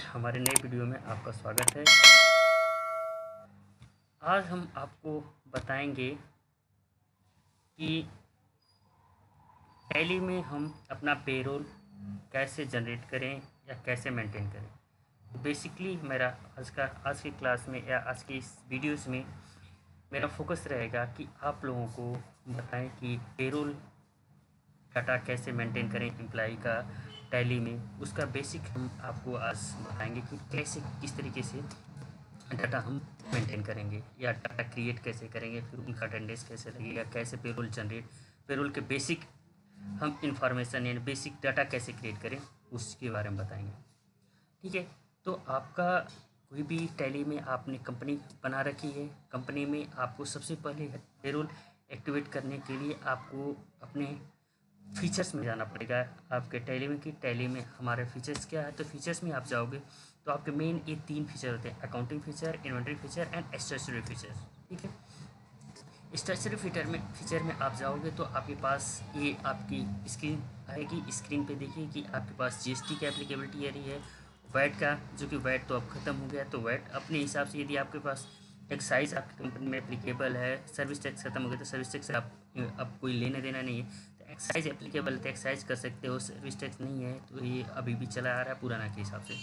हमारे नए वीडियो में आपका स्वागत है। आज हम आपको बताएंगे कि टैली में हम अपना पेरोल कैसे जनरेट करें या कैसे मेंटेन करें। तो बेसिकली मेरा आज की क्लास में या आज की इस वीडियोस में मेरा फोकस रहेगा कि आप लोगों को बताएं कि पेरोल डाटा कैसे मेंटेन करें एम्प्लॉय का टैली में। उसका बेसिक हम आपको आज बताएंगे कि कैसे किस तरीके से डाटा हम मेंटेन करेंगे या डाटा क्रिएट कैसे करेंगे, फिर उनका अटेंडेंस कैसे लगेगा, कैसे पेरोल के बेसिक हम इंफॉर्मेशन यानी बेसिक डाटा कैसे क्रिएट करें उसके बारे में बताएंगे। ठीक है, तो आपका कोई भी टैली में आपने कंपनी बना रखी है, कंपनी में आपको सबसे पहले पेरोल एक्टिवेट करने के लिए आपको अपने फीचर्स में जाना पड़ेगा। आपके टैली में कि टैली में हमारे फीचर्स क्या है, तो फीचर्स में आप जाओगे तो आपके मेन ये 3 फीचर होते हैं: accounting feature, inventory feature and stationery feature. ठीक है, स्टेशनरी फीचर में आप जाओगे तो आपके पास ये आपकी स्क्रीन आएगी। स्क्रीन पे देखिए कि आपके पास जीएसटी का एप्लीकेबिलिटी एरिया है, वैट का, जो कि वैट तो अब ख़त्म हो गया, तो वैट अपने हिसाब से यदि आपके पास एक्साइज आपकी कंपनी में एप्लीकेबल है, सर्विस टैक्स खत्म हो गया तो सर्विस टैक्स आप अब कोई लेना देना नहीं है, तो एक्साइज एप्लीकेबल है तो एक्साइज कर सकते हो। सर्विस टैक्स नहीं है तो ये अभी भी चला आ रहा है पुराना के हिसाब से।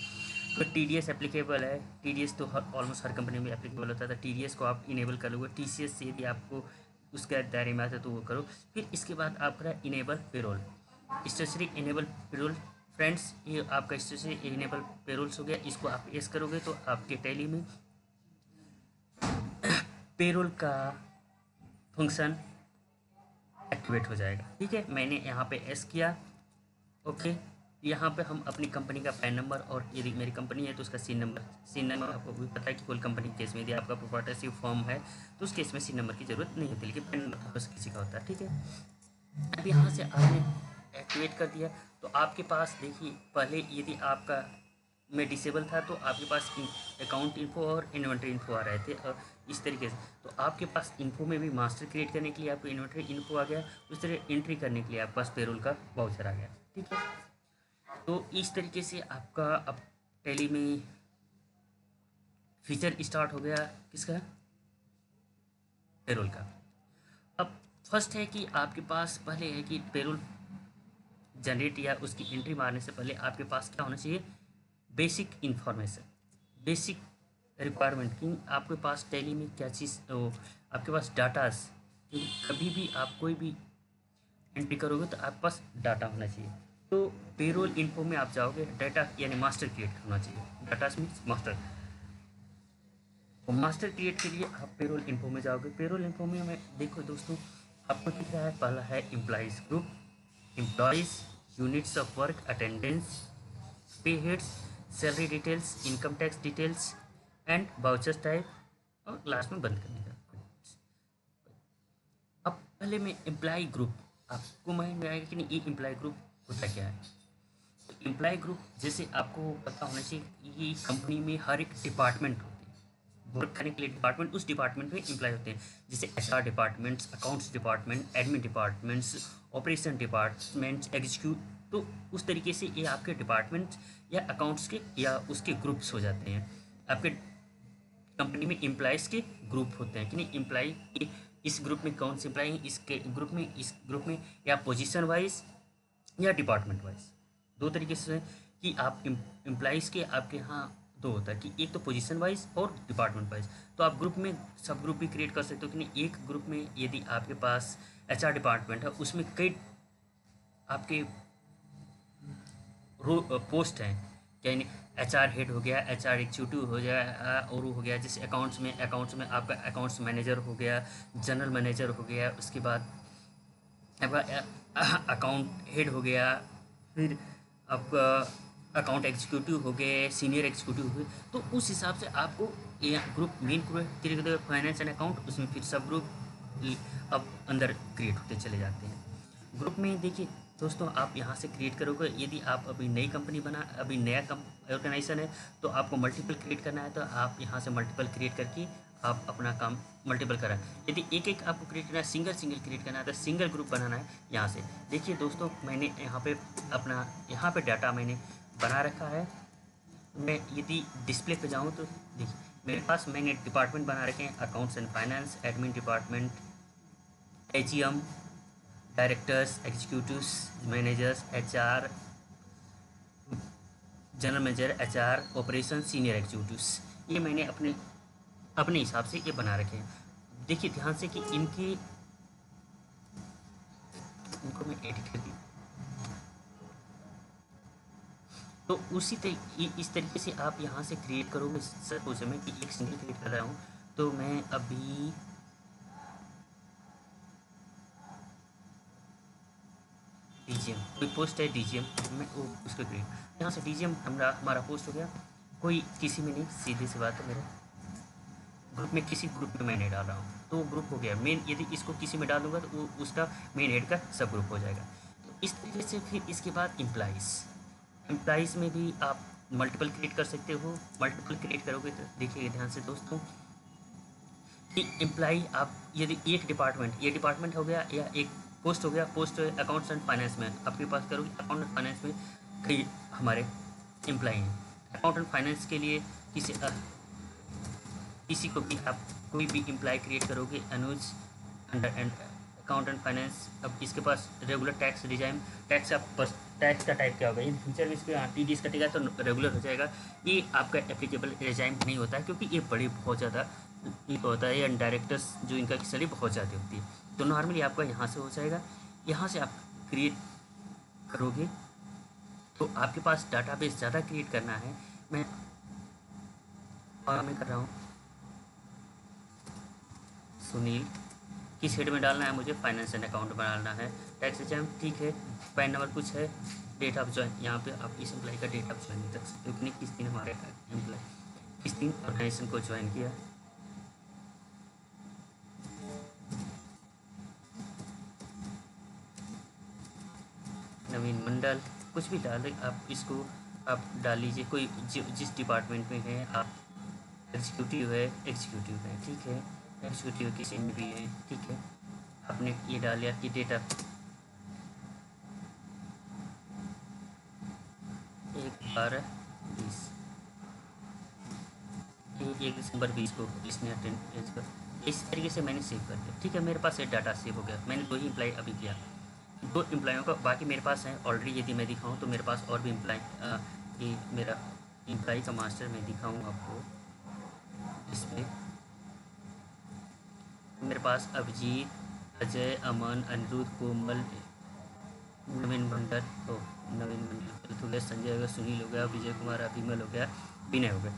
तो टीडीएस एप्लीकेबल है, टीडीएस तो ऑलमोस्ट हर कंपनी में एप्लीकेबल होता था, टीडीएस को आप इनेबल कर लोगे। टीसीएस से यदि आपको उसके दायरे में आता है तो वो करो। फिर इसके बाद आपका enable payroll, stationery enable payroll. Friends, ये आपका स्टेशनरी इनेबल पेरोल्स हो गया, इसको आप एस करोगे तो आपके टैली में पेरोल का फंक्शन एक्टिवेट हो जाएगा। ठीक है, मैंने यहाँ पे एस किया। ओके, यहाँ पे हम अपनी कंपनी का पैन नंबर और यदि मेरी कंपनी है तो उसका सीन नंबर आपको भी पता है कि कोई कंपनी के केस में यदि आपका प्रोप्राइटरशिप फॉर्म है तो उस केस में सीन नंबर की ज़रूरत नहीं होती, लेकिन पैन नंबर बस किसी का होता है। ठीक है, अब यहाँ से आपने एक्टिवेट कर दिया तो आपके पास देखिए, पहले यदि आपका में डिसेबल था तो आपके पास अकाउंट इन्फो और इन्वेंटरी इन्फो आ रहे थे और इस तरीके से, तो आपके पास इन्फो में भी मास्टर क्रिएट करने के लिए आपको इन्वेंटरी इन्फो आ गया, उस तरह एंट्री करने के लिए आपके पास पेरोल का वाउचर आ गया। ठीक है, तो इस तरीके से आपका अब टैली में फीचर स्टार्ट हो गया किसका, पेरोल का। अब फर्स्ट है कि आपके पास पहले है कि पेरोल जनरेट या उसकी एंट्री मारने से पहले आपके पास क्या होना चाहिए, बेसिक इंफॉर्मेशन, बेसिक रिक्वायरमेंट कि आपके पास टैली में क्या चीज़, आपके पास डाटास, क्योंकि कभी भी आप कोई भी एंट्री करोगे तो आपके पास डाटा होना चाहिए। तो पेरोल इन्फो में आप जाओगे, डाटा यानी मास्टर क्रिएट होना चाहिए, डाटा मीन्स मास्टर। तो मास्टर क्रिएट के लिए आप पेरोल इन्फो में जाओगे। पेरोल इन्फो में देखो दोस्तों, आपको दिख रहा है पहला है employees group, employees, units of work, attendance, pay heads, salary details, income tax details and vouchers type, और लास्ट में बंद करने का। अब पहले में एम्प्लॉय ग्रुप, आपको माइंड में आएगा कि नहीं ये एम्प्लॉय ग्रुप होता क्या है। तो एम्प्लॉय ग्रुप जैसे आपको पता होना चाहिए कि ये कंपनी में हर एक डिपार्टमेंट होते हैं, वर्क करने के लिए डिपार्टमेंट, उस डिपार्टमेंट में एम्प्लॉय होते हैं, जैसे HR departments, accounts department, admin departments, operation department, execute, तो उस तरीके से ये आपके डिपार्टमेंट या अकाउंट्स के या उसके ग्रुप्स हो जाते हैं। आपके कंपनी में एम्प्लॉयज़ के ग्रुप होते हैं कि नहीं, एम्प्लॉय इस ग्रुप में कौन से एम्प्लॉय हैं, इस ग्रुप में या पोजीशन वाइज या डिपार्टमेंट वाइज, दो तरीके से कि आप एम्प्लॉयज़ के आपके यहाँ दो होता है कि एक तो पोजीशन वाइज और डिपार्टमेंट वाइज। तो आप ग्रुप में सब ग्रुप भी क्रिएट कर सकते हो कि नहीं, एक ग्रुप में यदि आपके पास एचआर डिपार्टमेंट है उसमें कई आपके पोस्ट हैं, यानी एचआर हेड हो गया, एचआर एग्जीक्यूटिव हो गया, और हो गया जैसे अकाउंट्स में आपका अकाउंट्स मैनेजर हो गया, जनरल मैनेजर हो गया, उसके बाद आपका अकाउंट हेड हो गया, फिर आपका अकाउंट एग्जीक्यूटिव हो गए, सीनियर एग्जीक्यूटिव हो गए। तो उस हिसाब से आपको ये group main group finance and account, उसमें फिर सब ग्रुप अब अंदर क्रिएट होते चले जाते हैं। ग्रुप में देखिए दोस्तों, आप यहाँ से क्रिएट करोगे, यदि आप अभी नई कंपनी अभी नया ऑर्गेनाइजेशन है तो आपको मल्टीपल क्रिएट करना है, तो आप यहाँ से मल्टीपल क्रिएट करके आप अपना काम मल्टीपल करें। यदि एक एक आपको क्रिएट करना है, सिंगल क्रिएट करना है तो सिंगल ग्रुप बनाना है। यहाँ से देखिए दोस्तों, मैंने यहाँ पे डाटा मैंने बना रखा है, मैं यदि डिस्प्ले पे जाऊँ तो देखिए मेरे पास मैंने डिपार्टमेंट बना रखे हैं, accounts and finance, admin department, AGM, directors, executives, managers, HR, general manager, HR, operation, senior executives. ये मैंने अपने अपने हिसाब से ये बना रखे हैं। देखिए ध्यान से कि इनको मैं एडिट कर दी। तो इस तरीके से आप यहाँ से क्रिएट करोगे। सपोज मैं कि एक सिंगल क्रिएट कर रहा हूँ, तो मैं अभी डीजीएम कोई पोस्ट है, डीजीएम मैं वो उसको क्रिएट, यहाँ से डीजीएम हमारा पोस्ट हो गया। कोई किसी में नहीं, सीधी सी बात है, मेरे ग्रुप में किसी ग्रुप में मैं नहीं डाल रहा हूँ तो वो ग्रुप हो गया मेन। यदि इसको किसी में डालूंगा तो वो उसका मेन हेड का सब ग्रुप हो जाएगा। तो इस तरीके से फिर इसके बाद एम्प्लाइज़ में भी आप मल्टीपल क्रिएट कर सकते हो। मल्टीपल क्रिएट करोगे तो देखिए ध्यान से दोस्तों कि एम्प्लाई आप यदि एक डिपार्टमेंट, ये डिपार्टमेंट हो गया या एक पोस्ट हो गया, पोस्ट अकाउंट्स एंड फाइनेंस में आपके पास करोगे, अकाउंट एंड फाइनेंस में कई हमारे एम्प्लाई हैं। अकाउंट एंड फाइनेंस के लिए किसी को भी आप कोई भी एम्प्लाई क्रिएट करोगे, अनुज under and account and finance. अब इसके पास रेगुलर टैक्स रिजाइम, टैक्स आप बस टैक्स का टाइप क्या होगा, इन फ्यूचर में इसके टी डी कटेगा तो रेगुलर हो जाएगा। ये आपका एप्लीकेबल रिजाइम नहीं होता है क्योंकि ये बड़ी बहुत ज़्यादा ये होता है, या डायरेक्टर्स जो इनका की सैलरी बहुत ज़्यादा होती है। तो नॉर्मली आपका यहाँ से हो जाएगा। यहाँ से आप क्रिएट करोगे तो आपके पास डाटाबेस ज़्यादा क्रिएट करना है। मैं कर रहा हूँ सुनील, किस हेड में डालना है मुझे, फाइनेंस एंड अकाउंट में डालना है। टैक्स रिटर्न ठीक है, पैन नंबर कुछ है, डेट ऑफ ज्वाइन, यहाँ पे आप इस एम्प्लाई का डेट ऑफ ज्वाइन तक क्योंकि किस दिन हमारे एम्प्लाई किस दिन ऑर्गेनाइजेशन को ज्वाइन किया। नवीन मंडल, कुछ भी डालें आप, इसको आप डाल लीजिए कोई जिस डिपार्टमेंट में है आप। एग्जीक्यूटिव है ठीक है, एग्जीक्यूटिव किसी में भी है ठीक है। आपने ये डाल लिया कि डेटा 1/12/20, 1 दिसंबर 20 को इसने अटेंड कर। इस तरीके से मैंने सेव कर दिया ठीक है। मेरे पास ये डाटा सेव हो गया। मैंने 2 ही एम्प्लाई अभी किया, 2 एम्प्लॉयों का, बाकी मेरे पास है ऑलरेडी। यदि मैं दिखाऊँ तो मेरे पास और भी एम्प्लाई, ये मेरा एम्प्लाई का मास्टर मैं दिखाऊँ आपको। इसमें मेरे पास अभिजीत, अजय, अमन, अनिरुद्ध, कोमल, नवीन मंडल, हो गया, संजय हो गया, सुनील हो गया, विजय कुमार, अभिमल हो गया, विनय हो गया।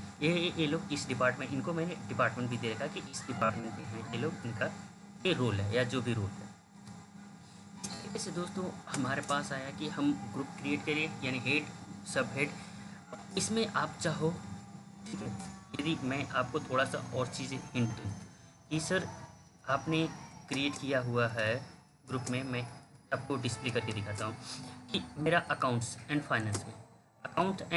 ये लोग इस डिपार्टमेंट, इनको मैंने डिपार्टमेंट भी दे रखा कि इस डिपार्टमेंट में हैं ये लोग, इनका ये रोल है या जो भी रोल है। ऐसे दोस्तों हमारे पास आया कि हम ग्रुप क्रिएट करिए, यानी हेड, सब हेड। इसमें आप चाहो ठीक है, यदि मैं आपको थोड़ा सा और चीज़ें हिंट दूँ कि सर आपने क्रिएट किया हुआ है ग्रुप में, मैं आपको डिस्प्ले करके दिखाता हूँ कि मेरा अकाउंट्स एंड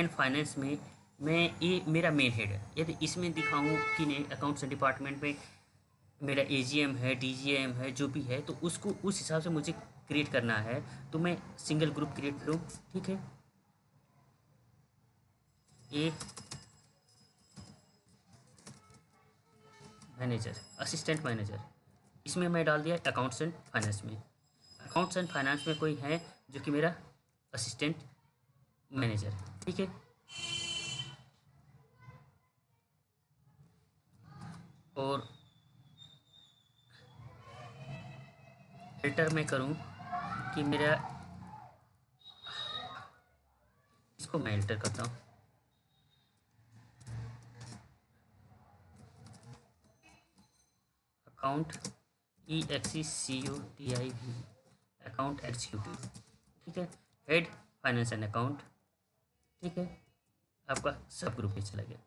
फाइनेंस में मैं ये मेरा मेन हेड है। यदि इसमें दिखाऊँ कि नहीं अकाउंट्स एंड डिपार्टमेंट में मेरा एजीएम है, डीजीएम है, जो भी है, तो उसको उस हिसाब से मुझे क्रिएट करना है। तो मैं सिंगल ग्रुप क्रिएट करूँ ठीक है। ए मैनेजर, असिस्टेंट मैनेजर, इसमें मैं डाल दिया अकाउंट्स एंड फाइनेंस में। अकाउंट्स एंड फाइनेंस में कोई है जो कि मेरा असिस्टेंट मैनेजर ठीक है। और फिल्टर में करूं कि मेरा, इसको मैं फिल्टर करता हूं, अकाउंट EXECUTIV, अकाउंट एग्जीक्यूटिव ठीक है। हेड फाइनेंस एंड अकाउंट ठीक है, आपका सब ग्रुप पे चला गया।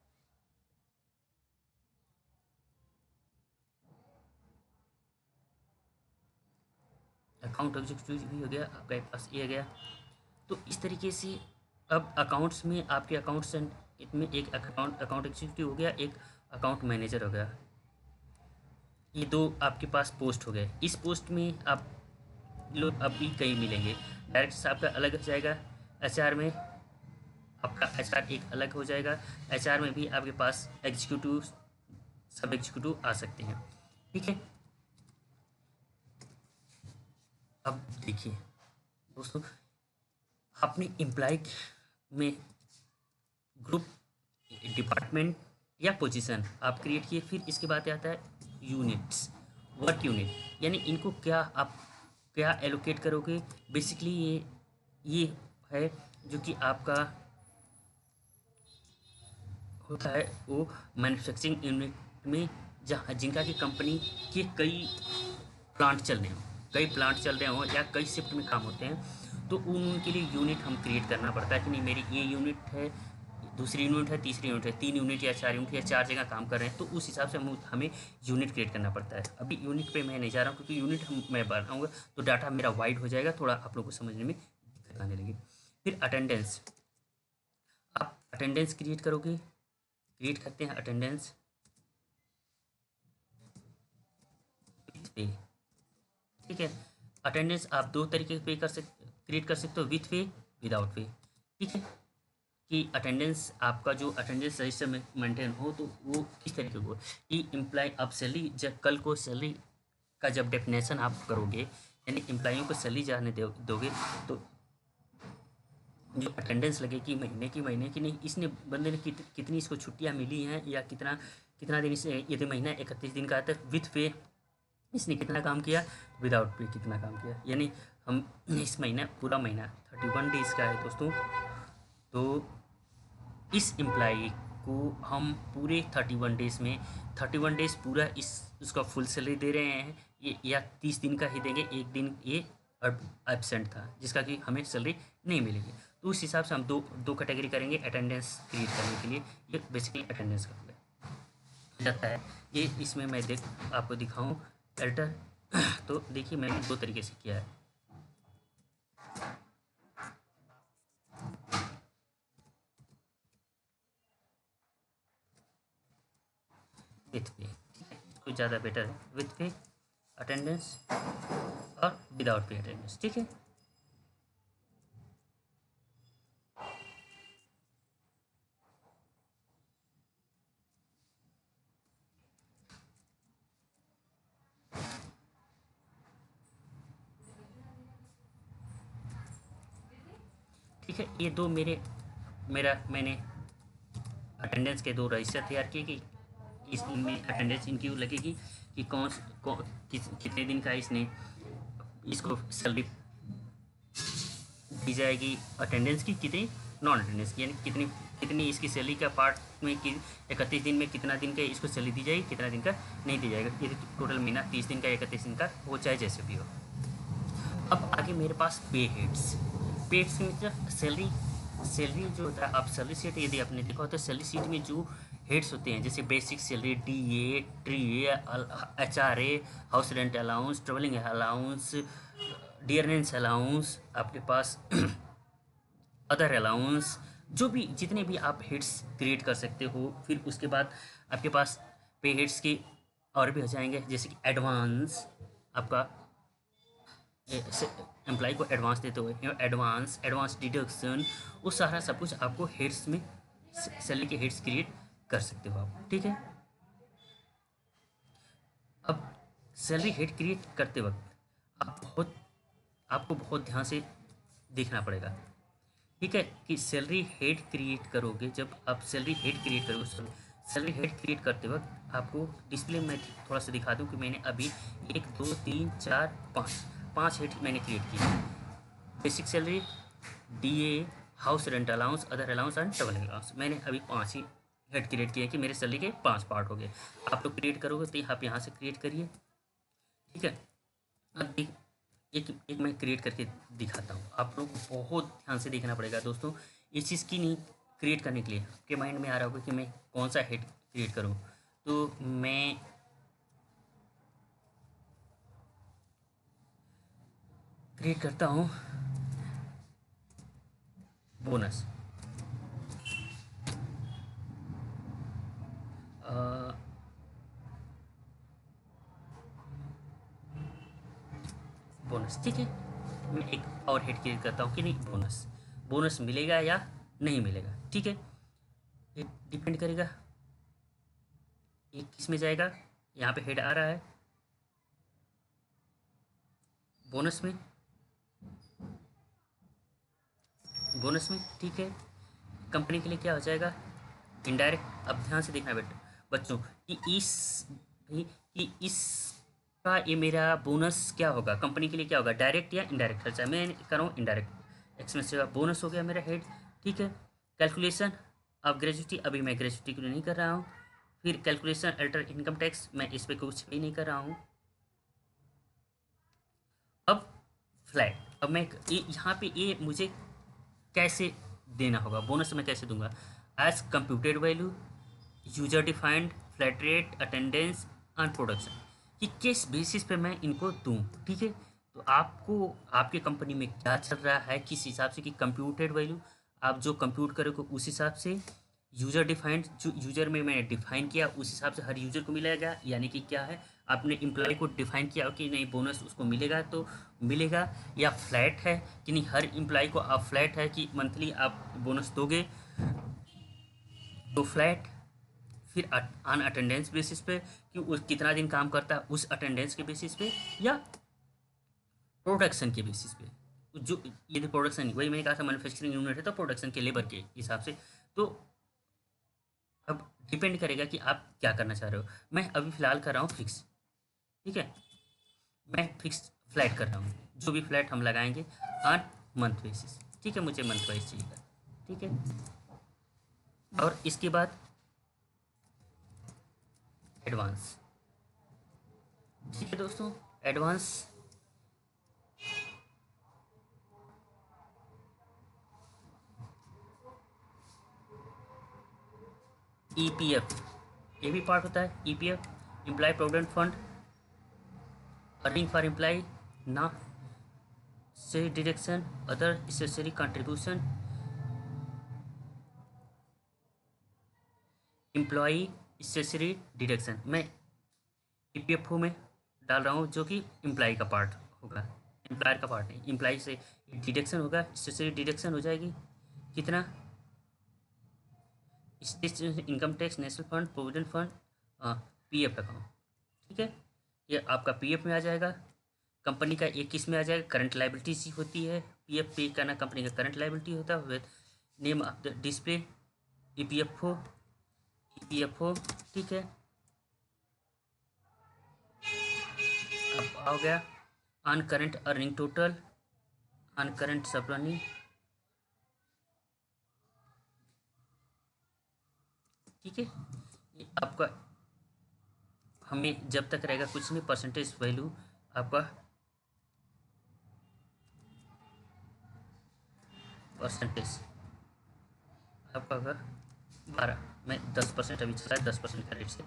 अकाउंट एग्जीक्यूटिव भी हो गया आपका, पास ये गया। तो इस तरीके से अब अकाउंट्स में आपके अकाउंट्स एंड इसमें एक अकाउंट एग्जीक्यूटिव हो गया, एक अकाउंट मैनेजर हो गया। ये 2 आपके पास पोस्ट हो गए। इस पोस्ट में आप लोग अभी कहीं मिलेंगे, डायरेक्टर साहब का अलग हो जाएगा, एचआर में आपका एचआर एक अलग हो जाएगा। एचआर में भी आपके पास एग्जीक्यूटिव, सब एग्जीक्यूटिव आ सकते हैं। ठीक है, अब देखिए दोस्तों, आपने एम्प्लॉय में ग्रुप, डिपार्टमेंट या पोजीशन आप क्रिएट किए, फिर इसके बाद आता है यूनिट्स, वर्क यूनिट, यानी इनको क्या आप क्या एलोकेट करोगे। बेसिकली ये है जो कि आपका होता है वो मैन्युफैक्चरिंग यूनिट में, जहाँ जिनका की कंपनी के कई प्लांट चल रहे हों, कई प्लांट चल रहे हों या कई शिफ्ट में काम होते हैं, तो उनके लिए यूनिट हम क्रिएट करना पड़ता है कि नहीं, मेरी ये यूनिट है, दूसरी यूनिट है, तीसरी यूनिट है, 3 यूनिट या 4 यूनिट या 4 जगह काम कर रहे हैं, तो उस हिसाब से हमें यूनिट क्रिएट करना पड़ता है। अभी यूनिट पे मैं नहीं जा रहा हूँ क्योंकि यूनिट मैं बनाऊँगा तो डाटा मेरा वाइड हो जाएगा, थोड़ा आप लोग को समझने में दिक्कत आने लगी। फिर अटेंडेंस, आप अटेंडेंस क्रिएट करोगे, क्रिएट करते हैं अटेंडेंस पे। ठीक है, अटेंडेंस आप 2 तरीके से पे कर सकते, क्रिएट कर सकते हो, विथ पे, विदाउट पे। ठीक है, कि अटेंडेंस आपका जो अटेंडेंस रजिस्टर में मेंटेन हो तो वो किस तरीके को कि एम्प्लॉय आप सैलरी जब कल को सैलरी का जब डेफिनेशन आप करोगे, यानी एम्प्लॉयों को सैलरी जाने दोगे, तो जो अटेंडेंस लगे कि महीने की नहीं, इसने बंदे ने कितनी इसको छुट्टियां मिली हैं या कितना कितना दिन इसे, यदि महीना 31 दिन का आता है विथ पे, इसने कितना काम किया, विदाउट पे कितना काम किया, यानी हम इस महीना पूरा महीना 31 डेज़ का है दोस्तों, तो इस एम्प्लॉई को हम पूरे 31 डेज़ में 31 डेज़ पूरा इस उसका फुल सैलरी दे रहे हैं, ये या 30 दिन का ही देंगे, एक दिन ये एबसेंट था जिसका कि हमें सैलरी नहीं मिलेगी, तो उस हिसाब से हम दो दो कैटेगरी करेंगे अटेंडेंस क्रिएट करने के लिए। ये बेसिकली अटेंडेंस का हो जाता है। ये इसमें मैं आपको दिखाऊँ एल्टर तो देखिए मैंने 2 तरीके से किया है। विथ पे, ठीक है, कुछ ज़्यादा बेटर है, विथ पे अटेंडेंस और विदाउट पे अटेंडेंस। ठीक है, ठीक है, ये दो मैंने अटेंडेंस के 2 रजिस्टर तैयार किए कि इसमें अटेंडेंस इनकी लगेगी कि कितने दिन का इसने इसको सैलरी दी जाएगी, अटेंडेंस की कितनी, नॉन अटेंडेंस की, यानी कितनी कितनी इसकी सैलरी का पार्ट में कि 31 दिन में कितना दिन का इसको सैलरी दी जाएगी, कितना दिन का नहीं दी जाएगा, ये टोटल महीना 30 दिन का 31 दिन का हो, चाहे जैसे भी हो। अब आगे मेरे पास पे हेड्स, पे हेड्स में मतलब सैलरी सैलरी जो होता है, आप सैलरी शीट यदि आपने देखा हो तो सैलरी शीट में जो हेड्स होते हैं जैसे basic salary, DA, TRA, HRA, house rent allowance, travelling allowance, dearness allowance, आपके पास अदर अलाउंस, जो भी जितने भी आप हेड्स क्रिएट कर सकते हो। फिर उसके बाद आपके पास पे हेड्स के और भी हो जाएंगे, जैसे कि एडवांस, आपका एम्प्लॉय को एडवांस देते हुए एडवांस डिडक्शन, वो सारा सब कुछ आपको हेड्स में सैलरी के हेड्स क्रिएट कर सकते हो आप। ठीक है, अब सैलरी हेड क्रिएट करते वक्त आपको बहुत ध्यान से देखना पड़ेगा। ठीक है, कि सैलरी हेड क्रिएट करोगे, जब आप सैलरी हेड क्रिएट करोगे, सैलरी हेड क्रिएट करते वक्त आपको डिस्प्ले में थोड़ा सा दिखा दूं कि मैंने अभी 1 2 3 4 5 हेड मैंने क्रिएट किए। Basic salary, DA, house rent allowance, other allowance and travel allowance, मैंने अभी 5 ही हेड क्रिएट किए कि मेरे सैलरी के 5 पार्ट हो गए। आप लोग क्रिएट करोगे तो आप यहाँ से क्रिएट करिए। ठीक है, अब एक मैं क्रिएट करके दिखाता हूँ, आप लोग को बहुत ध्यान से देखना पड़ेगा दोस्तों, इस चीज़ की नहीं क्रिएट करने के लिए आपके माइंड में आ रहा होगा कि मैं कौन सा हेड क्रिएट करूँ, तो मैं क्रिएट करता हूँ बोनस। बोनस, ठीक है, मैं एक और हेड क्रिएट करता हूँ कि नहीं बोनस, बोनस मिलेगा या नहीं मिलेगा। ठीक है, ये डिपेंड करेगा ये किस में जाएगा। यहाँ पे हेड आ रहा है बोनस में, बोनस में। ठीक है, कंपनी के लिए क्या हो जाएगा, इनडायरेक्ट। अब ध्यान से देखना बेटा बच्चों कि कि इसका ये मेरा बोनस क्या होगा, कंपनी के लिए क्या होगा, डायरेक्ट या इनडायरेक्ट खर्चा। मैं कर रहा हूँ इनडायरेक्ट एक्सपेंस का बोनस हो गया मेरा हेड। ठीक है, कैलकुलेशन अब ग्रेजुटी, अभी मैं ग्रेजुटी के लिए नहीं कर रहा हूँ। फिर कैलकुलेशन अल्टर इनकम टैक्स, मैं इस पर कुछ भी नहीं कर रहा हूँ। अब फ्लैट, अब मैं यहाँ पे ये मुझे कैसे देना होगा, बोनस मैं कैसे दूंगा, as computed value, user defined, flat rate, attendance and production, कि किस बेसिस पे मैं इनको दूं। ठीक है, तो आपको आपके कंपनी में क्या चल रहा है किस हिसाब से, कि कंप्यूटेड वैल्यू आप जो कंप्यूट करोगे उस हिसाब से, यूज़र डिफाइंड जो यूज़र में मैंने डिफाइन किया उस हिसाब से हर यूज़र को मिलेगा। यानी कि क्या है, आपने एम्प्लॉय को डिफाइन किया कि नहीं बोनस उसको मिलेगा तो मिलेगा, या फ्लैट है कि नहीं हर एम्प्लॉय को आप फ्लैट है कि मंथली आप बोनस दोगे तो फ्लैट। फिर ऑन अटेंडेंस बेसिस पे कि उस कितना दिन काम करता है उस अटेंडेंस के बेसिस पे, या प्रोडक्शन के बेसिस पे। जो यदि प्रोडक्शन, वही मैंने कहा था मैन्युफैक्चरिंग यूनिट है तो प्रोडक्शन के लेबर के हिसाब से। तो अब डिपेंड करेगा कि आप क्या करना चाह रहे हो। मैं अभी फ़िलहाल कर रहा हूँ फिक्स। ठीक है, मैं फिक्स फ्लैट कर रहा हूँ, जो भी फ्लैट हम लगाएंगे ऑन मंथ बेसिस। ठीक है, मुझे मंथ वाइज चाहिए। ठीक है, और इसके बाद एडवांस। ठीक है दोस्तों, एडवांस ईपीएफ, ये भी पार्ट होता है। EPF employ provident fund, earning for employ ना से deduction, other necessary contribution, employee accessory deduction. मैं ईपीएफओ में डाल रहा हूँ जो कि एम्प्लॉय का पार्ट होगा, एम्प्लॉयर का पार्ट नहीं। एम्प्लॉय से डिडक्शन होगा, एक्सेसरी डिडक्शन हो जाएगी कितना, income tax, national fund, provident fund, PF account. ठीक है, ये आपका पीएफ में आ जाएगा। कंपनी का एक किस में आ जाएगा, करंट लाइबिलिटीज होती है। पीएफ पे करना कंपनी का करंट लाइबिलिटी होता है with name of the display EPFO, EPFO. ठीक है, अब आ गया on current earning total, on current सब अर्निंग। ठीक है, ये आपका हमें जब तक रहेगा कुछ नहीं, परसेंटेज वैल्यू आपका परसेंटेज आपका होगा 12। मैं 10% अभी चला है, 10% का रेट से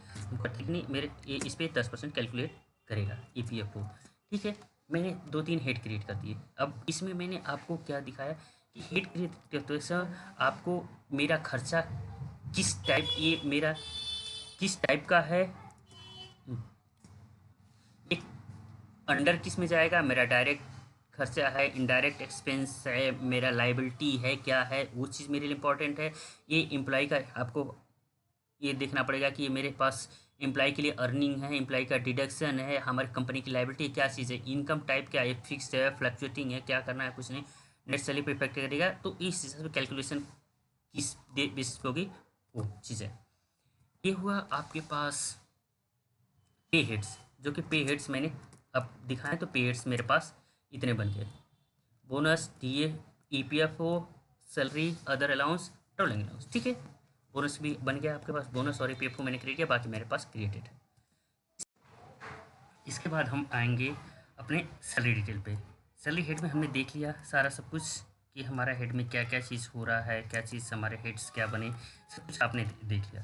ठीक नहीं, मेरे ये इस पर 10% कैलकुलेट करेगा ईपीएफओ। ठीक है, मैंने 2-3 हेड क्रिएट कर दिए। अब इसमें मैंने आपको क्या दिखाया कि हेड क्रिएट करते समय आपको मेरा खर्चा किस टाइप, ये मेरा किस टाइप का है, एक अंडर किस में जाएगा, मेरा डायरेक्ट खर्चा है, इनडायरेक्ट एक्सपेंस है, मेरा लाइबिलिटी है, क्या है वो चीज़ मेरे लिए इंपॉर्टेंट है। ये एम्प्लॉय का आपको ये देखना पड़ेगा कि ये मेरे पास एम्प्लॉय के लिए अर्निंग है, एम्प्लॉय का डिडक्शन है, हमारी कंपनी की लाइबिलिटी क्या चीज़ है, इनकम टाइप क्या है, फिक्स्ड है, फ्लक्चुएटिंग है, क्या करना है कुछ नहीं, नेट सैलरी पे इफेक्ट करेगा। तो इस हिसाब से कैलकुलेशन किस बेसिस पे होगी वो चीज़ है। ये हुआ आपके पास पे हेड्स, जो कि पे हेड्स मैंने अब दिखाएं तो पे हेड्स मेरे पास इतने बन गए, bonus, DA, EPFO, salary, other allowance, travelling allowance. ठीक है, बोनस भी बन गया आपके पास, बोनस और ईपीएफओ मैंने क्रिएट किया, बाकी मेरे पास क्रिएटेड है। इसके बाद हम आएंगे अपने सैलरी डिटेल पे। सैलरी हेड में हमने देख लिया सारा सब कुछ कि हमारा हेड में क्या क्या चीज़ हो रहा है, क्या चीज़ हमारे हेड्स क्या बने, सब कुछ आपने देख लिया।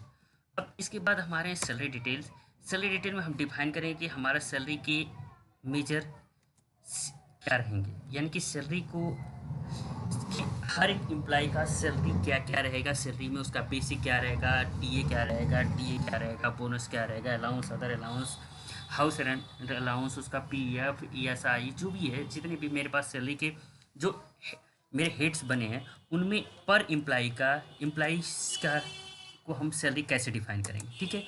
अब इसके बाद हमारे सैलरी डिटेल्स, सैलरी डिटेल में हम डिफाइन करें कि हमारा सैलरी के मेजर क्या रहेंगे, यानी कि सैलरी को कि हर एक एम्प्लॉय का सैलरी क्या क्या रहेगा, सैलरी में उसका बेसिक क्या रहेगा, टीए क्या रहेगा, डीए क्या रहेगा, बोनस क्या रहेगा, allowance, other allowance, house rent allowance, उसका पीएफ, ईएसआई, जो भी है जितने भी मेरे पास सैलरी के जो मेरे हेड्स बने हैं उनमें पर एम्प्लॉइज़ का को हम सैलरी कैसे डिफाइन करेंगे, ठीक है।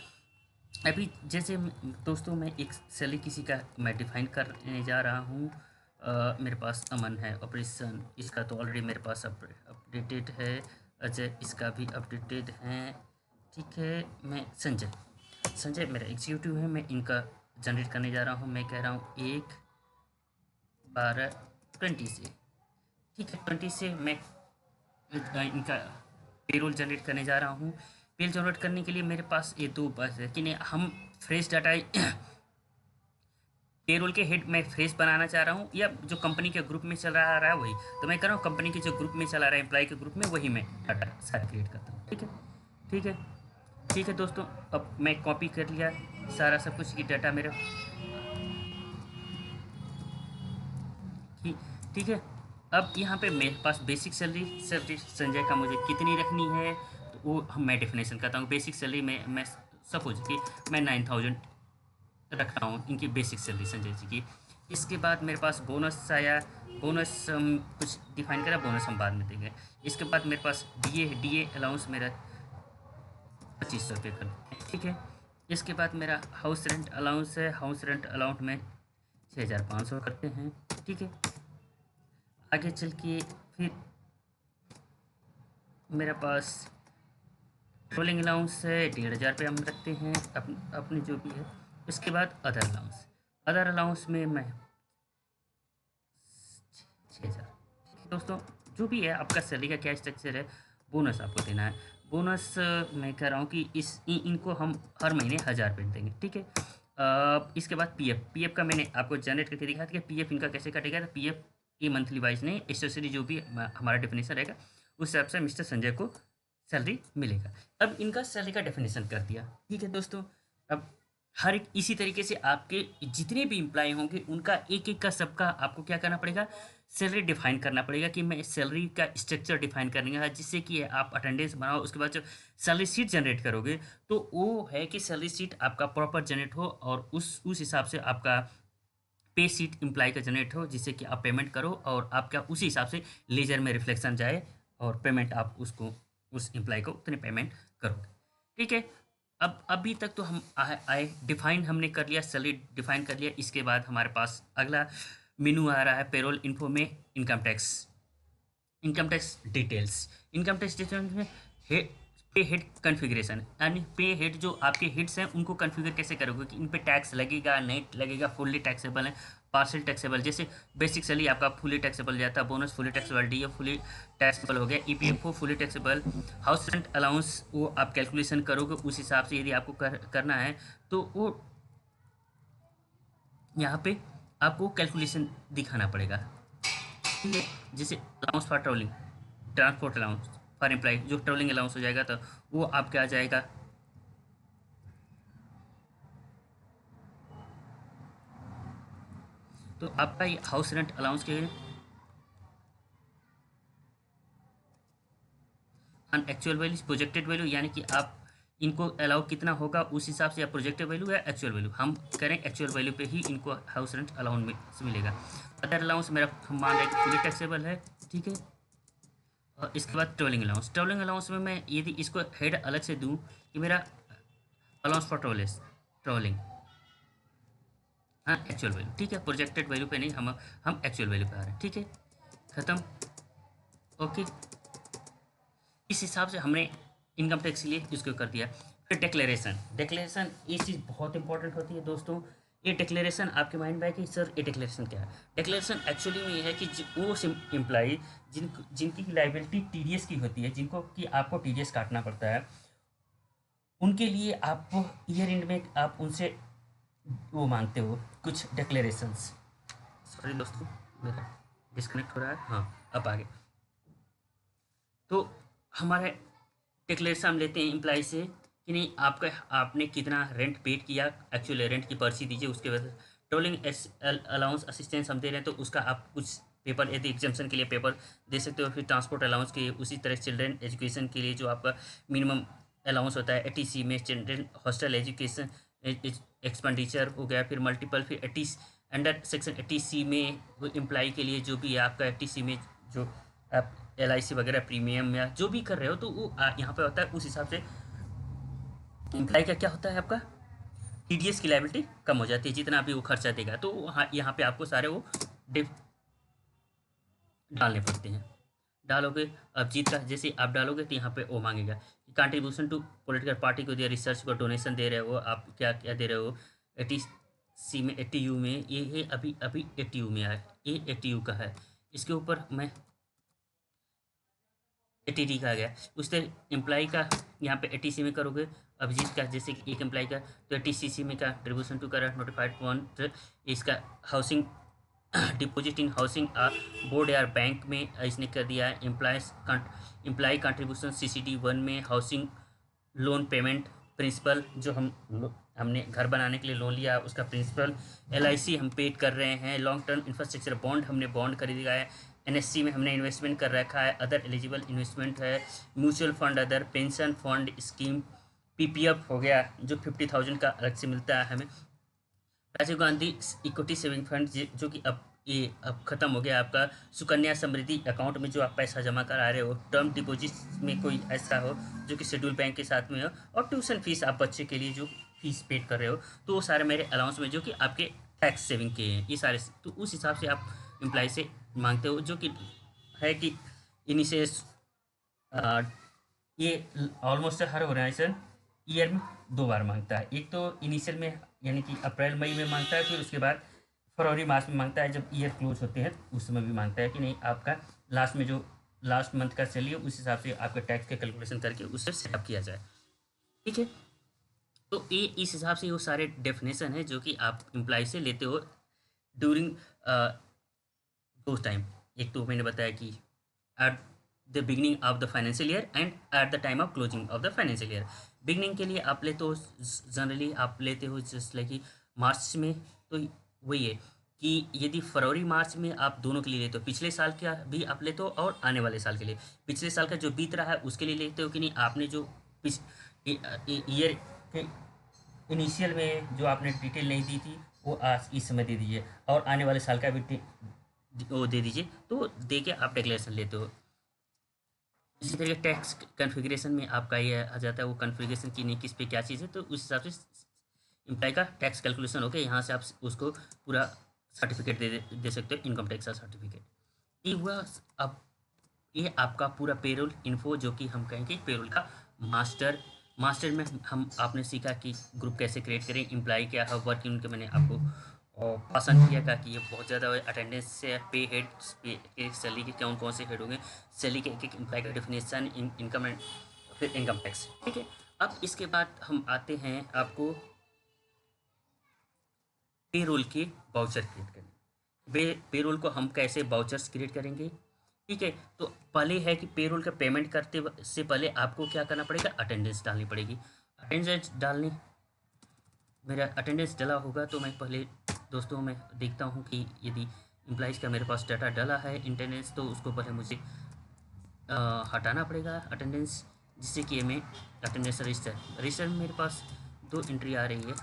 अभी जैसे दोस्तों मैं एक सैलरी किसी का मैं डिफाइन करने जा रहा हूँ। मेरे पास अमन है ऑपरेशन, इसका तो ऑलरेडी मेरे पास अपडेटेड है। अजय इसका भी अपडेटेड है, ठीक है। मैं संजय मेरा एग्जीक्यूटिव है, मैं इनका जनरेट करने जा रहा हूँ। मैं कह रहा हूँ 1/12/20 से, ठीक है। 20 से मैं इनका पेरोल जनरेट करने जा रहा हूँ। पेरोल जनरेट करने के लिए मेरे पास ये दो बस है कि नहीं, हम फ्रेश डाटा पेरोल के हेड मैं फ्रेश बनाना चाह रहा हूँ या जो कंपनी के ग्रुप में चल रहा है वही, तो मैं कर रहा हूँ कंपनी के जो ग्रुप में चला रहा है एम्प्लॉय के ग्रुप में वही मैं डाटा सारा क्रिएट करता हूँ, ठीक है। ठीक है, ठीक है दोस्तों, अब मैं कॉपी कर लिया सारा सब कुछ की डाटा मेरा, ठीक, ठीक है। अब यहाँ पे मेरे पास बेसिक सैलरी संजय का मुझे कितनी रखनी है, तो वो मैं डेफिनेशन करता हूँ। बेसिक सैलरी में मैं सपोज कि मैं 9000 रख रहा हूँ इनकी बेसिक सैलरी संजय जी की। इसके बाद मेरे पास बोनस आया, बोनस हम कुछ डिफाइन करा, बोनस हम बाद में देंगे। इसके बाद मेरे पास डी ए अलाउंस मेरा 2500 रुपये कर, ठीक है। इसके बाद मेरा हाउस रेंट अलाउंस है, हाउस रेंट अलाउंस में 6500 करते हैं, ठीक है। आगे चल के फिर मेरे पास ट्रोलिंग अलाउंस है 1500 रुपये हम रखते हैं अपने जो भी है। इसके बाद अदर अलाउंस में मैं 6000, ठीक है दोस्तों। जो भी है आपका सैलरी का क्या स्ट्रक्चर है, बोनस आपको देना है। बोनस मैं कह रहा हूँ कि इनको हम हर महीने 1000 रुपये देंगे, ठीक है। इसके बाद पीएफ का मैंने आपको जनरेट करके दिखाया था कि पीएफ इनका कैसे कटेगा। तो पीएफ ये मंथली वाइज नहीं, एक्सेसरी जो भी हमारा डेफिनेशन रहेगा उस हिसाब से मिस्टर संजय को सैलरी मिलेगा। अब इनका सैलरी का डेफिनेशन कर दिया, ठीक है दोस्तों। अब हर एक इसी तरीके से आपके जितने भी एम्प्लॉय होंगे उनका एक एक का सबका आपको क्या करना पड़ेगा, सैलरी डिफाइन करना पड़ेगा कि मैं सैलरी का स्ट्रक्चर डिफाइन करने का, जिससे कि आप अटेंडेंस बनाओ। उसके बाद जब सैलरी शीट जनरेट करोगे तो वो है कि सैलरी शीट आपका प्रॉपर जनरेट हो और उस हिसाब से आपका पे शीट एम्प्लॉय का जनरेट हो, जिससे कि आप पेमेंट करो और आपका उसी हिसाब से लेजर में रिफ्लेक्शन जाए और पेमेंट आप उसको उस एम्प्लॉय को उतने पेमेंट करोगे, ठीक है। अब अभी तक तो हम आए डिफाइन हमने कर लिया, सैलरी डिफाइन कर लिया। इसके बाद हमारे पास अगला मेनू आ रहा है पेरोल इन्फो में इनकम टैक्स डिटेल्स में पे हेड कॉन्फ़िगरेशन, यानी पे हेड जो आपके हेड्स हैं उनको कॉन्फ़िगर कैसे करोगे कि इन पे टैक्स लगेगा नहीं लगेगा, फुल्ली टैक्सेबल है पार्शियल टैक्सेबल। जैसे बेसिक सैलरी आपका फुली टैक्सेबल जाता है, bonus fully taxable, DA fully taxable हो गया, EPFO fully taxable, house rent allowance वो आप कैलकुलेशन करोगे उस हिसाब से। यदि आपको करना है तो वो यहाँ पे आपको कैलकुलेशन दिखाना पड़ेगा, ठीक है। जैसे allowance for travelling, transport allowance for employ, जो ट्रैवलिंग अलाउंस हो जाएगा तो वो आपके आ जाएगा, तो आपका ये हाउस रेंट अलाउंस के अन एक्चुअल वैल्यू प्रोजेक्टेड वैल्यू, यानी कि आप इनको अलाउ कितना होगा उस हिसाब से, या प्रोजेक्टेड वैल्यू या एक्चुअल वैल्यू, हम करें एक्चुअल वैल्यू पे ही इनको हाउस रेंट अलाउंस मिलेगा। अदर अलाउंस मेरा हम मान रहे हैं फुली टैक्सेबल है, ठीक है। और इसके बाद ट्रैवलिंग अलाउंस में मैं यदि इसको हेड अलग से दूँ कि मेरा अलाउंस फॉर ट्रैवलिंग, हाँ एक्चुअल वैल्यू, ठीक है। प्रोजेक्टेड वैल्यू पे नहीं, हम एक्चुअल वैल्यू पे आ रहे हैं, ठीक है। ख़त्म, ओके। इस हिसाब से हमने इनकम टैक्स के लिए इसको कर दिया। फिर डिक्लेरेशन ये चीज़ बहुत इंपॉर्टेंट होती है दोस्तों। ये डिक्लेरेशन आपके माइंड में है कि सर ये डिक्लेरेशन क्या है। डिक्लेरेशन एक्चुअली में ये है कि वो एम्प्लॉई जिनकी लाइबिलिटी टीडीएस की होती है, जिनको कि आपको टीडीएस काटना पड़ता है, उनके लिए आप ईयर एंड में आप उनसे वो मांगते हो कुछ डिक्लेरेशंस। सॉरी दोस्तों मेरा डिस्कनेक्ट हो रहा है, हाँ अब आगे। तो हमारे डिक्लेरेशन हम लेते हैं एम्प्लॉय से कि नहीं आपका आपने कितना रेंट पेड किया, एक्चुअल रेंट की पर्ची दीजिए। उसके बाद ट्रोलिंग अलाउंस असिस्टेंस हम दे रहे हैं तो उसका आप कुछ पेपर यदि एग्जाम्शन के लिए पेपर दे सकते हो। फिर ट्रांसपोर्ट अलाउंस के उसी तरह चिल्ड्रेन एजुकेशन के लिए जो आपका मिनिमम अलाउंस होता है एटीसी में, चिल्ड्रेन हॉस्टल एजुकेशन एक्सपेंडिचर हो गया। फिर मल्टीपल फिर अंडर सेक्शन 80C में वो एम्प्लॉई के लिए जो भी है आपका 80C में जो आप LIC वगैरह प्रीमियम या जो भी कर रहे हो तो वो यहाँ पे होता है। उस हिसाब से एम्प्लॉय का क्या होता है, आपका TDS की लायबिलिटी कम हो जाती है जितना भी वो खर्चा देगा। तो वहाँ यहाँ पे आपको सारे वो डिफ डालने पड़ते हैं। डालोगे, अब जीत का जैसे आप डालोगे तो यहाँ पे वो मांगेगा कंट्रीब्यूशन टू पॉलिटिकल पार्टी को दिया, रिसर्च को डोनेशन दे रहे हो, आप क्या क्या दे रहे हो। 80C में 80U में ये है, अभी अभी 80U में आया, ये 80U का है। इसके ऊपर मैं 80D का आ गया। उससे एम्प्लॉय का यहाँ पे 80C में करोगे। अभिजीत का जैसे कि एक एम्प्लॉय का तो 80CC में कंट्रीब्यूशन टू करा नोटिफाइड फंड, इसका housing deposit in housing board या बैंक में इसने कर दिया है। एम्प्लॉय कंट्रीब्यूशन CCD 1 में हाउसिंग लोन पेमेंट प्रिंसिपल, जो हमने घर बनाने के लिए लोन लिया उसका प्रिंसिपल। LIC हम पेड कर रहे हैं। लॉन्ग टर्म इंफ्रास्ट्रक्चर बॉन्ड हमने बॉन्ड खरीदा है। NSC में हमने इन्वेस्टमेंट कर रखा है। अदर एलिजिबल इन्वेस्टमेंट है, mutual fund, other pension fund scheme, PPF हो गया जो 50,000 का अलग से मिलता है हमें। Rajiv Gandhi equity saving fund जो कि अब खत्म हो गया आपका। सुकन्या समृद्धि अकाउंट में जो आप पैसा जमा करा रहे हो। टर्म डिपॉजिट में कोई ऐसा हो जो कि शेड्यूल बैंक के साथ में हो। और ट्यूशन फीस आप बच्चे के लिए जो फीस पेड कर रहे हो, तो वो सारे मेरे अलाउंस में जो कि आपके टैक्स सेविंग के हैं ये सारे। तो उस हिसाब से आप एम्प्लॉय से मांगते हो, जो कि है कि इन्हीं से ये ऑलमोस्ट हर ऑर्गेनाइजेशन ईयर में 2 बार मांगता है। एक तो इनिशियल में यानी कि अप्रैल मई में मांगता है, फिर उसके बाद फरवरी मार्च में मांगता है जब ईयर क्लोज होते हैं उस समय भी मांगता है कि नहीं आपका लास्ट में जो लास्ट मंथ का सैलरी है उस हिसाब से आपके टैक्स के कैलकुलेशन करके उससे सेटअप किया जाए। ठीक है, तो ये इस हिसाब से वो सारे डेफिनेशन है जो कि आप एम्प्लॉय से लेते हो ड्यूरिंग दो टाइम। एक तो मैंने बताया कि at the beginning of the financial year and at the time of closing of the financial year. Beginning के लिए आप लेते हो जनरली आप लेते हो जस्ट लाइक कि मार्च में, तो वही है कि यदि फरवरी मार्च में आप दोनों के लिए लेते हो, पिछले साल का भी आप लेते हो और आने वाले साल के लिए, पिछले साल का जो बीत रहा है उसके लिए लेते हो कि नहीं, आपने जो ईयर के इनिशियल में जो आपने डिटेल नहीं दी थी वो आज इस समय दे दीजिए, और आने वाले साल का भी वो दे दीजिए, तो दे के आप डिक्लेरेशन लेते हो। इसी तरीके टैक्स कन्फिग्रेशन में आपका ये आ जाता है वो कन्फिग्रेशन की नहीं किस पे क्या चीज़ है, तो उस हिसाब से एम्प्लॉय का टैक्स कैलकुलेशन होकर यहाँ से आप उसको पूरा सर्टिफिकेट दे सकते हो, इनकम टैक्स का सर्टिफिकेट। ये हुआ। अब ये आपका पूरा पेरोल इन्फो जो कि हम कहेंगे पेरोल का मास्टर में हम आपने सीखा कि ग्रुप कैसे क्रिएट करें, एम्प्लॉय क्या है, वर्क यूनिट के मैंने आपको पसंद किया था कि ये बहुत ज़्यादा अटेंडेंस से पे हेड पे सैलरी के कौन कौन से हेड होंगे, सैलरी के एक एक एम्प्लॉय का डेफिनेशन, इनकम एंड फिर इनकम टैक्स। ठीक है, अब इसके बाद हम आते हैं आपको पेरोल के बाउचर क्रिएट करने। पेरोल को हम कैसे बाउचर्स क्रिएट करेंगे। ठीक है, तो पहले है कि पेरोल का पेमेंट करते से पहले आपको क्या करना पड़ेगा, अटेंडेंस डालनी पड़ेगी। अटेंडेंस डालनी, मेरा अटेंडेंस डाला होगा तो मैं पहले दोस्तों मैं देखता हूँ कि यदि एम्प्लॉइज़ का मेरे पास डाटा डाला है अटेंडेंस, तो उसको पहले मुझे हटाना पड़ेगा अटेंडेंस, जिससे कि मैं अटेंडेंस रजिस्टर में मेरे पास 2 एंट्री आ रही है।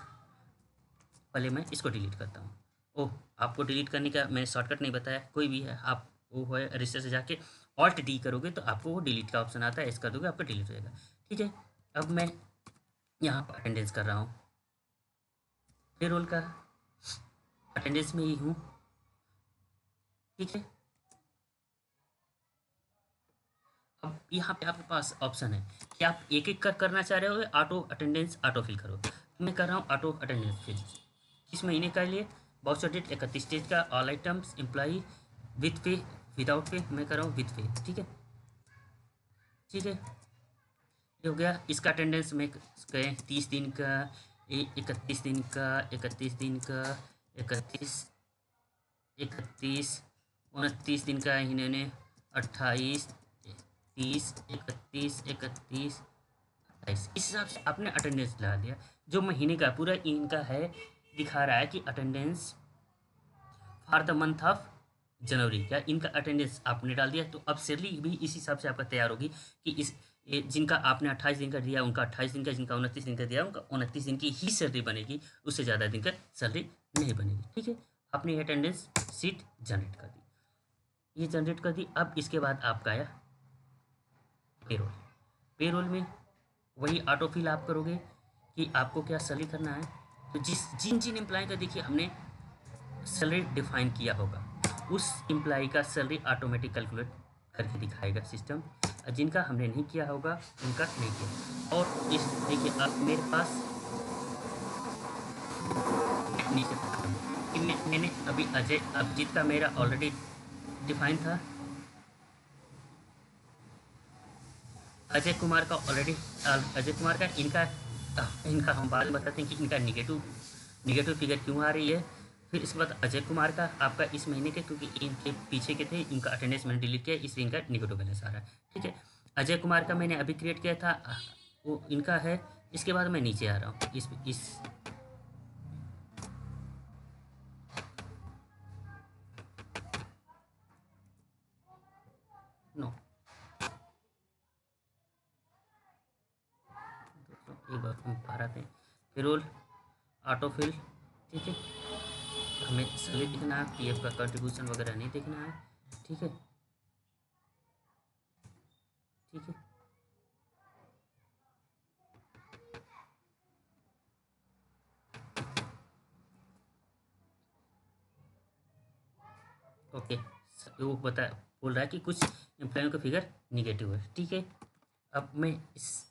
पहले मैं इसको डिलीट करता हूँ। ओह, आपको डिलीट करने का मैंने शॉर्टकट नहीं बताया, कोई भी है आप वो है रजिस्टर से जाके ऑल्ट डी करोगे तो आपको वो डिलीट का ऑप्शन आता है, इसका दोगे आपका डिलीट हो जाएगा। ठीक है, अब मैं यहाँ पर अटेंडेंस कर रहा हूँ, पेरोल का अटेंडेंस में ही हूँ। ठीक है, अब यहाँ पे आपके पास ऑप्शन है कि आप एक एक कर करना चाह रहे हो या ऑटो अटेंडेंस ऑटो फिल करो। मैं कर रहा हूँ ऑटो अटेंडेंस फिल। किस महीने का लिए, बाउचर डेट 31 डेट का, ऑल आइटम्स, एम्प्लॉई, विथ पे, विदाउट पे, मैं कर रहा हूँ विथ पे। ठीक है, ठीक है, ये हो गया। इसका अटेंडेंस में कहें 30 दिन का, 31 दिन का, 31 दिन का, 31, 31, 29 दिन का इन्होंने, 28, 30, 31, 31, 28, इस हिसाब से आपने अटेंडेंस डाल दिया। जो महीने का पूरा इनका है दिखा रहा है कि attendance for the month of January का इनका अटेंडेंस आपने डाल दिया। तो अब सैलरी भी इस हिसाब से आपका तैयार होगी कि जिनका आपने 28 दिन का दिया उनका 28 दिन का, जिनका 29 दिन का दिया उनका 29 दिन की ही सैलरी बनेगी, उससे ज़्यादा दिन का सैलरी नहीं बनेगी। ठीक है, आपने अटेंडेंस सीट जनरेट कर दी। ये जनरेट कर दी। अब इसके बाद आपका आया पेरोल। पेरोल में वही ऑटोफिल आप करोगे कि आपको क्या सैलरी करना है। तो जिन जिन एम्प्लॉय का देखिए हमने सैलरी डिफाइन किया होगा, उस एम्प्लॉय का सैलरी ऑटोमेटिक कैलकुलेट करके दिखाएगा सिस्टम। और जिनका हमने नहीं किया होगा उनका नहीं किया। और इस देखिए अब मेरे पास नीचे कि मैंने अभी अजय अभिजीत का मेरा ऑलरेडी डिफाइन था। अजय कुमार का ऑलरेडी अजय कुमार का इनका हम बाद में बताते हैं कि इनका निगेटिव फिगर क्यों आ रही है। फिर इसके बाद अजय कुमार का आपका इस महीने के, क्योंकि इनके पीछे के थे, इनका अटेंडेंस मैंने डिलीट किया इसलिए इनका निगेटिव बैलेंस आ रहा है। ठीक है, अजय कुमार का मैंने अभी क्रिएट किया था, वो इनका है। इसके बाद मैं नीचे आ रहा हूँ इस नो एक बार हम पा रहे थे पेरोल ऑटोफिल। ठीक है, हमें सैलरी देखना है, पीएफ का कंट्रीब्यूशन वगैरह नहीं देखना है। ठीक है, ठीक है, ओके। वो बोल रहा है कि कुछ एम्प्लॉयों का फिगर निगेटिव है। ठीक है, अब मैं इस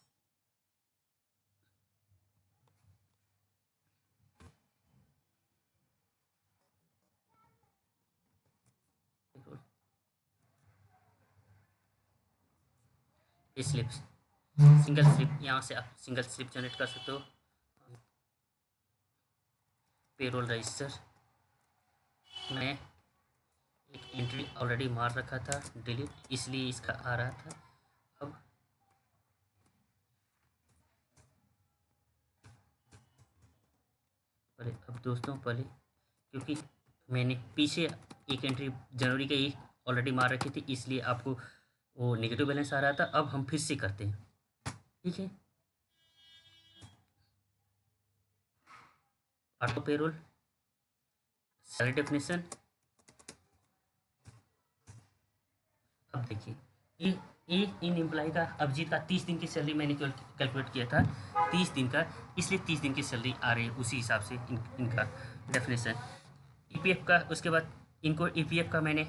स्लिप सिंगल स्लिप, यहाँ से आप सिंगल स्लिप जनरेट कर सकते हो। पेरोल रजिस्टर मैं एक एंट्री ऑलरेडी मार रखा था डिलीट, इसलिए इसका आ रहा था। अब दोस्तों पहले क्योंकि मैंने पीछे एक एंट्री जनवरी के ही ऑलरेडी मार रखी थी, इसलिए आपको वो नेगेटिव बैलेंस आ रहा था। अब हम फिर से करते हैं। ठीक है, ऑटो पेरोल सैलरी डेफिनेशन। अब देखिए ये इन एम्प्लॉय का अभिजीत का 30 दिन की सैलरी मैंने कैलकुलेट किया था, 30 दिन का, इसलिए 30 दिन की सैलरी आ रही है उसी हिसाब से इनका डेफिनेशन। ईपीएफ का उसके बाद इनको ईपीएफ का मैंने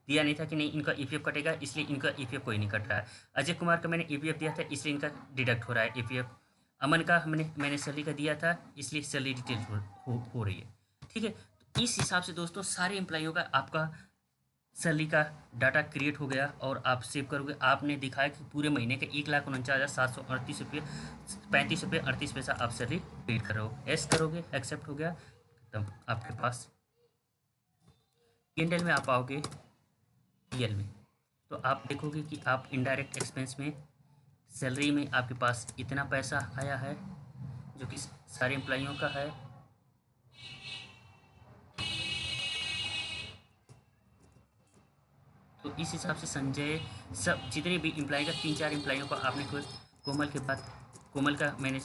दिया नहीं था कि नहीं इनका ईपीएफ कटेगा, इसलिए इनका ईपीएफ कोई नहीं कट रहा है। अजय कुमार का मैंने ईपीएफ दिया था, इसलिए इनका डिडक्ट हो रहा है ईपीएफ। अमन का मैंने सैलरी का दिया था, इसलिए सैलरी डिटेल हो रही है। ठीक है, तो इस हिसाब से दोस्तों सारे एम्प्लॉयों का आपका सैलरी का डाटा क्रिएट हो गया और आप सेव करोगे। आपने दिखाया कि पूरे महीने के 1,49,738 रुपये 35 रुपये 38 पैसा आप सैलरी पेड कर रहे हो। एस करोगे, एक्सेप्ट हो गया, तब आपके पास P&L में आप आओगे। पीएल में तो आप देखोगे कि आप इनडायरेक्ट एक्सपेंस में सैलरी में आपके पास इतना पैसा आया है जो कि सारे एम्प्लॉइयों का है। तो इस हिसाब से संजय सब जितने भी एम्प्लॉय का 3-4 एम्प्लॉयों को आपने कोमल के बाद कोमल का मैंने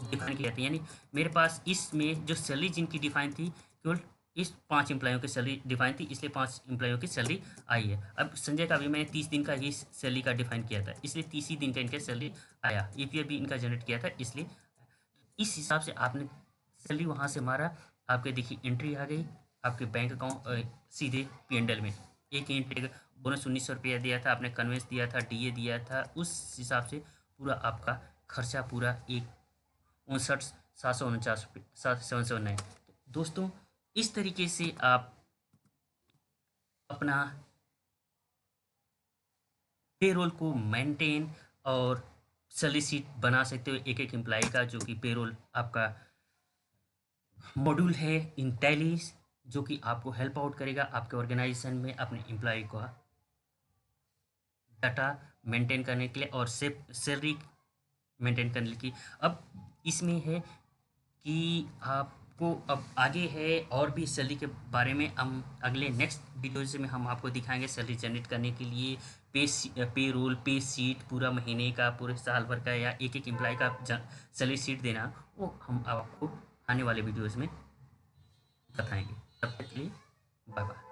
डिफाइन किया था, यानी मेरे पास इसमें जो सैलरी जिनकी डिफाइन थी केवल इस 5 एम्प्लॉयों की सैलरी डिफाइन थी, इसलिए 5 एम्प्लॉयों की सैलरी आई है। अब संजय का भी मैंने 30 दिन का ही सैलरी का डिफाइन किया था, इसलिए 30 ही दिन का इनका सैलरी आया। ईपीएफ भी इनका जनरेट किया था, इसलिए इस हिसाब से आपने सैलरी वहाँ से मारा। आपके देखिए एंट्री आ गई आपके बैंक अकाउंट सीधे P&L में। एक एंट्री बोनस 1900 रुपया दिया था आपने, कन्वेंस दिया था, डीए दिया था, उस हिसाब से पूरा आपका खर्चा पूरा 1,59,749। दोस्तों इस तरीके से आप अपना पेरोल को मेंटेन और सैलरी शीट बना सकते हो एक एक एम्प्लॉय का, जो कि पेरोल आपका मॉड्यूल है इन टैली, जो कि आपको हेल्प आउट करेगा आपके ऑर्गेनाइजेशन में अपने एम्प्लॉय का डाटा मेंटेन करने के लिए और सैलरी मेंटेन करने की। अब इसमें है कि आपको अब आगे है और भी सैलरी के बारे में हम अगले नेक्स्ट वीडियोज में हम आपको दिखाएंगे। सैलरी जनरेट करने के लिए पे रोल पे सीट पूरा महीने का पूरे साल भर का या एक एक एम्प्लॉय का सैलरी सीट देना, वो हम आपको आने वाले वीडियोज़ में बताएंगे। तब तक के लिए बाय बाय।